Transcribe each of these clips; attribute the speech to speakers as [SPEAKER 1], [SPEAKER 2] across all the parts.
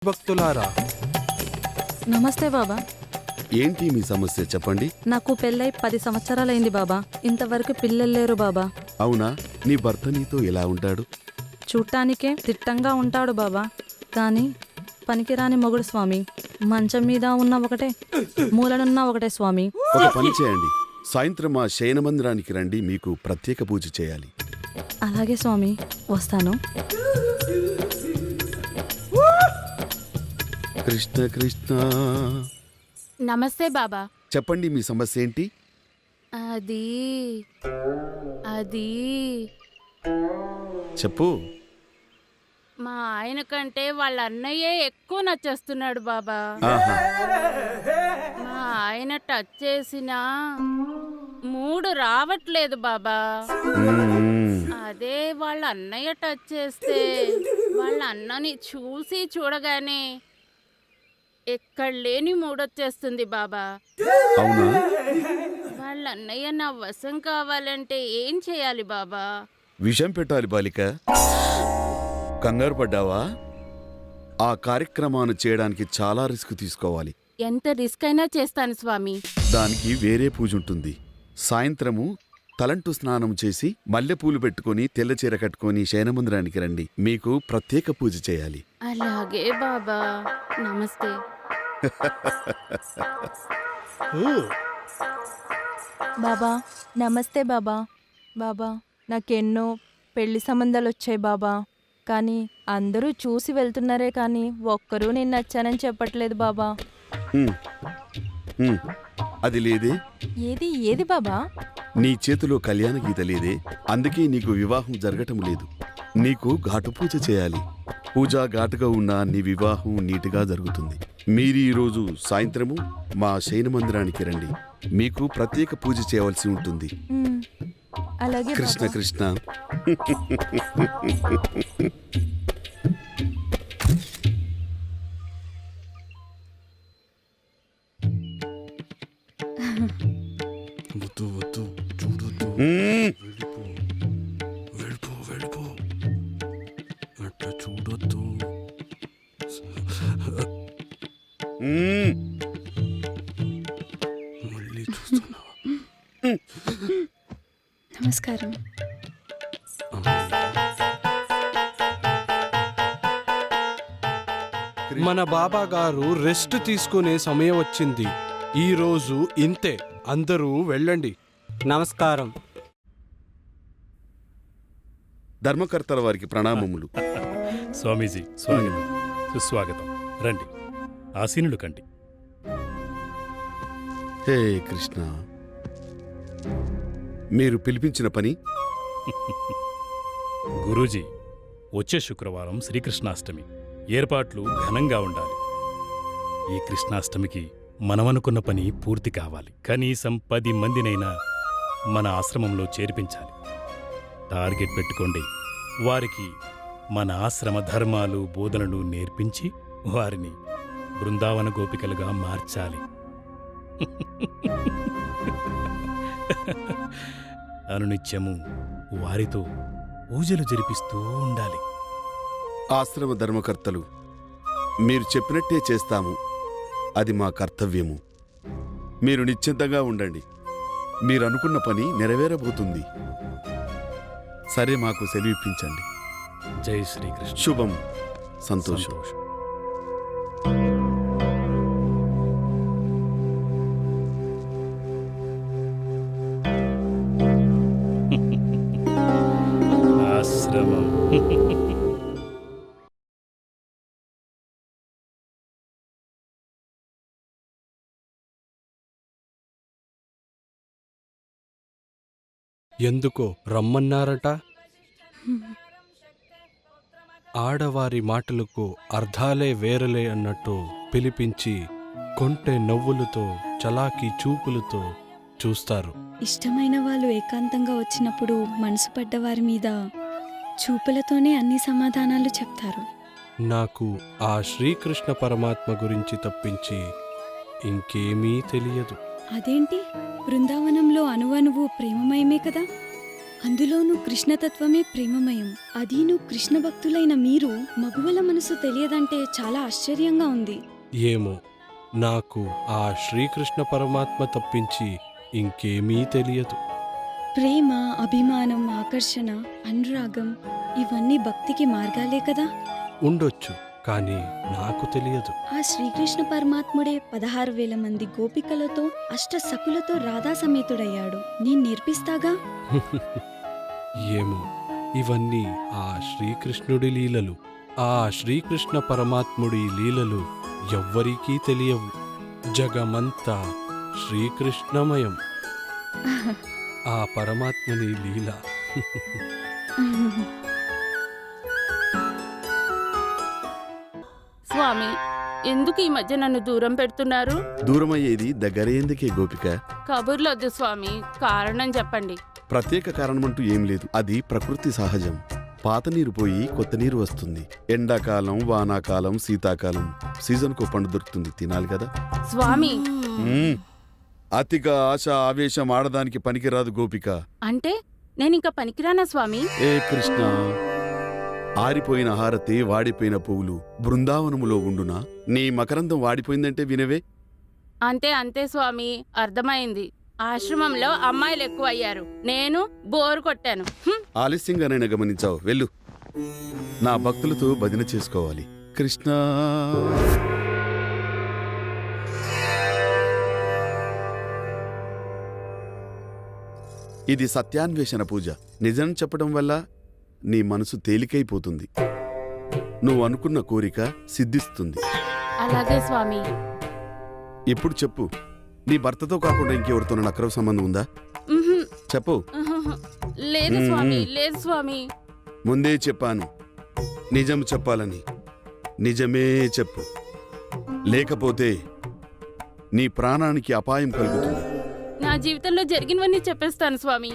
[SPEAKER 1] భక్తులారా,
[SPEAKER 2] నమస్తే బాబా.
[SPEAKER 3] ఏంటి మీ సమస్య చెప్పండి.
[SPEAKER 2] నాకు పెళ్ళై 10 సంవత్సరాలైంది బాబా. ఇంతవరకు పిల్లలు లేరు బాబా.
[SPEAKER 3] అవునా? నీ భర్త నీతో ఎలా ఉంటాడు?
[SPEAKER 2] చూడటానికే తిట్టంగా ఉంటాడు బాబా, కానీ పనికిరాని మొగుడు స్వామి. మంచం మీద ఉన్న ఒకటే, మూలనున్న ఒకటే స్వామి.
[SPEAKER 3] ఒక పని చేయండి, సాయంత్రం మా శయన మందిరానికి రండి, మీకు ప్రత్యేక పూజ చేయాలి.
[SPEAKER 2] అలాగే స్వామి, వస్తాను.
[SPEAKER 3] కృష్ణ కృష్ణ.
[SPEAKER 4] నమస్తే బాబా.
[SPEAKER 3] చెప్పండి, మీ సమస్య ఏంటి?
[SPEAKER 4] అది
[SPEAKER 3] చెప్పు.
[SPEAKER 4] మా ఆయన కంటే వాళ్ళ అన్నయ్యే ఎక్కువ నచ్చేస్తున్నాడు బాబా.
[SPEAKER 3] ఆహా.
[SPEAKER 4] మా ఆయన టచ్ చేసినా మూడు రావట్లేదు బాబా. అదే వాళ్ళ అన్నయ్య టచ్ చేస్తే వాళ్ళ అన్నని చూడగానే ఎక్కడ లేని మూడొచ్చేస్తుంది బాబా.
[SPEAKER 3] అవునా?
[SPEAKER 4] వాళ్ళ అన్నయ్య నా వశం కావాలంటే ఏం చేయాలి బాబా?
[SPEAKER 3] విషం పెట్టాలి బాలిక. కంగారు పడ్డావా? ఆ కార్యక్రమాన్ని చేయడానికి చాలా రిస్క్ తీసుకోవాలి.
[SPEAKER 4] ఎంత రిస్క్ అయినా చేస్తాను స్వామి.
[SPEAKER 3] దానికి వేరే పూజ ఉంటుంది. సాయంత్రము తలంటు స్నానం చేసి మల్లెపూలు పెట్టుకుని తెల్ల చీర కట్టుకుని శయనమందిరానికి రండి, మీకు ప్రత్యేక పూజ చేయాలి.
[SPEAKER 4] అలాగే బాబా. నమస్తే.
[SPEAKER 5] బాబా నమస్తే బాబా. బాబా నాకెన్నో పెళ్లి సంబంధాలు వచ్చాయి బాబా, కానీ అందరూ చూసి వెళ్తున్నారే కానీ ఒక్కరూ నేను నచ్చానని చెప్పట్లేదు బాబా.
[SPEAKER 3] అది లేదే?
[SPEAKER 5] ఏది బాబా?
[SPEAKER 3] నీ చేతిలో కళ్యాణ గీత లేదే, అందుకే నీకు వివాహం జరగటం లేదు. నీకు ఘాటు పూజ చేయాలి. పూజ ఘాటుగా ఉన్నా నీ వివాహం నీటిగా జరుగుతుంది. మీరు ఈరోజు సాయంత్రము మా శయన మందిరానికి రండి, మీకు ప్రత్యేక పూజ చేయవలసి ఉంటుంది.
[SPEAKER 5] అలాగే
[SPEAKER 3] కృష్ణ కృష్ణ.
[SPEAKER 1] చూడొద్దు. మళ్ళీ చూస్తున్నా.
[SPEAKER 5] నమస్కారం.
[SPEAKER 1] మన బాబా గారు రెస్ట్ తీసుకునే సమయం వచ్చింది. ఈ రోజు ఇంతే, అందరూ వెళ్ళండి.
[SPEAKER 6] నమస్కారం.
[SPEAKER 3] ధర్మకర్తల వారికి ప్రణామములు.
[SPEAKER 7] స్వామీజీ, స్వాగతం, సుస్వాగతం. రండి, ఆసీనులు కండి.
[SPEAKER 3] హే కృష్ణ, మీరు పిలిపించిన పని?
[SPEAKER 7] గురూజీ, వచ్చే శుక్రవారం శ్రీకృష్ణాష్టమి. ఏర్పాట్లు ఘనంగా ఉండాలి. ఈ కృష్ణాష్టమికి మనమనుకున్న పని పూర్తి కావాలి. కనీసం 10 మందినైనా మన ఆశ్రమంలో చేర్పించాలి. టార్గెట్ పెట్టుకోండి. వారికి మన ఆశ్రమ ధర్మాలు బోధనలు నేర్పించి వారిని బృందావన గోపికలుగా మార్చాలి. అనునిత్యము వారితో పూజలు జరిపిస్తూ ఉండాలి.
[SPEAKER 3] ఆశ్రమ ధర్మకర్తలు, మీరు చెప్పినట్టే చేస్తాము. అది మా కర్తవ్యము. మీరు నిశ్చింతగా ఉండండి, మీరనుకున్న పని నెరవేరబోతుంది. సరే, మాకు సెలవిప్పించండి.
[SPEAKER 7] జై శ్రీకృష్ణ.
[SPEAKER 3] శుభం. సంతోషం.
[SPEAKER 7] ఆశ్రమం.
[SPEAKER 1] ఎందుకో రమ్మన్నారట. ఆడవారి మాటలకు అర్థాలే వేరలే అన్నట్టు పిలిపించి కొంటె నవ్వులతో చలాకీ చూపులతో చూస్తారు.
[SPEAKER 8] ఇష్టమైన వాళ్ళు ఏకాంతంగా వచ్చినప్పుడు మనసు పడ్డవారి మీద చూపులతోనే అన్ని సమాధానాలు చెప్తారు.
[SPEAKER 1] నాకు ఆ శ్రీకృష్ణ పరమాత్మ గురించి తప్పించి ఇంకేమీ తెలియదు.
[SPEAKER 8] అదేంటి, బృందావనంలో అణువణువు ప్రేమమయమే కదా. అందులోనూ కృష్ణతత్వమే ప్రేమమయం. అదీను కృష్ణ భక్తులైన మీరు మగువల మనసు తెలియదంటే చాలా ఆశ్చర్యంగా ఉంది.
[SPEAKER 1] ఏమో, నాకు ఆ శ్రీకృష్ణ పరమాత్మ తప్పించి ఇంకేమీ తెలియదు.
[SPEAKER 8] ప్రేమ, అభిమానం, ఆకర్షణ, అనురాగం ఇవన్నీ భక్తికి మార్గాలే కదా.
[SPEAKER 1] ఉండొచ్చు, కానీ నాకు తెలియదు.
[SPEAKER 8] ఆ శ్రీకృష్ణ పరమాత్ముడే 16,000 మంది గోపికలతో అష్టసకులతో రాధా సమేతుడయ్యాడు. నేను నేర్పిస్తాగా.
[SPEAKER 1] ఏమో, ఇవన్నీ ఆ శ్రీకృష్ణుడి లీలలు. ఆ శ్రీకృష్ణ పరమాత్ముడి లీలలు ఎవ్వరికీ తెలియవు. జగమంతా శ్రీకృష్ణమయం. ఆ పరమాత్ముని లీల.
[SPEAKER 4] స్వామి, ఎందుకు ఈ మధ్య నన్ను దూరం పెడుతున్నారు?
[SPEAKER 3] దూరమయ్యేది దగ్గరేందుకే గోపిక.
[SPEAKER 4] కబుర్లొద్దు స్వామి, కారణం చెప్పండి.
[SPEAKER 3] ప్రత్యేక కారణమంటూ ఏం లేదు. అది ప్రకృతి సహజం. పాత నీరు పోయి కొత్త నీరు వస్తుంది. ఎండాకాలం, వానాకాలం, శీతాకాలం సీజన్కు పండు దొరుకుతుంది, తినాలి కదా.
[SPEAKER 4] స్వామి
[SPEAKER 3] మ్మ్. అతిగా ఆశ ఆవేశం ఆడదానికి పనికిరాదు గోపిక.
[SPEAKER 4] అంటే నేనింక పనికిరానా స్వామి?
[SPEAKER 3] ఏ కృష్ణ, ఆరిపోయిన హారతి, వాడిపోయిన పువ్వులు బృందావనములో ఉండునా? నీ మకరందం వాడిపోయిందంటే వినవే.
[SPEAKER 4] అంతే అంతే స్వామి, అర్థమైంది. ఆశ్రమంలో అమ్మాయిలు ఎక్కువ అయ్యారు, నేను బోరు కొట్టాను.
[SPEAKER 3] ఆలస్యంగానైనా గమనించావు. వెళ్ళు, నా భక్తులతో భజన చేసుకోవాలి. కృష్ణ ఇది సత్యాన్వేషణ పూజ. నిజం చెప్పడం వల్ల నీ మనసు తేలికైపోతుంది. నువ్వు అనుకున్న కోరిక సిద్ధిస్తుంది.
[SPEAKER 4] అలాగే స్వామి.
[SPEAKER 3] ఇప్పుడు చెప్పు, నీ భర్తతో కాకుండా ఇంకెవరితోనూ అక్రమ సంబంధం ఉందా?
[SPEAKER 4] ఉహుం,
[SPEAKER 3] చెప్పు.
[SPEAKER 4] ఉహుం. లేదు స్వామి, లేదు స్వామి.
[SPEAKER 3] ముందే చెప్పాను నిజం చెప్పాలని. నిజమే చెప్పు, లేకపోతే నీ ప్రాణానికి అపాయం కలుగుతుంది.
[SPEAKER 4] నా జీవితంలో జరిగినవన్నీ చెప్పేస్తాను స్వామి.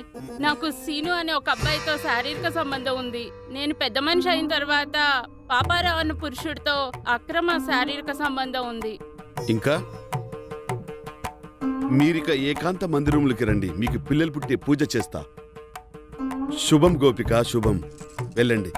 [SPEAKER 4] నాకు సీను అనే ఒక అబ్బాయితో శారీరక సంబంధం ఉంది. నేను పెద్ద మనిషి అయిన తర్వాత పాపారావు అన్న పురుషుడితో అక్రమ శారీరక సంబంధం ఉంది.
[SPEAKER 3] ఇంకా మీరిక ఏకాంత మందిరములకి రండి, మీకు పిల్లలు పుట్టే పూజ చేస్తా. శుభం గోపిక, శుభం. వెళ్ళండి.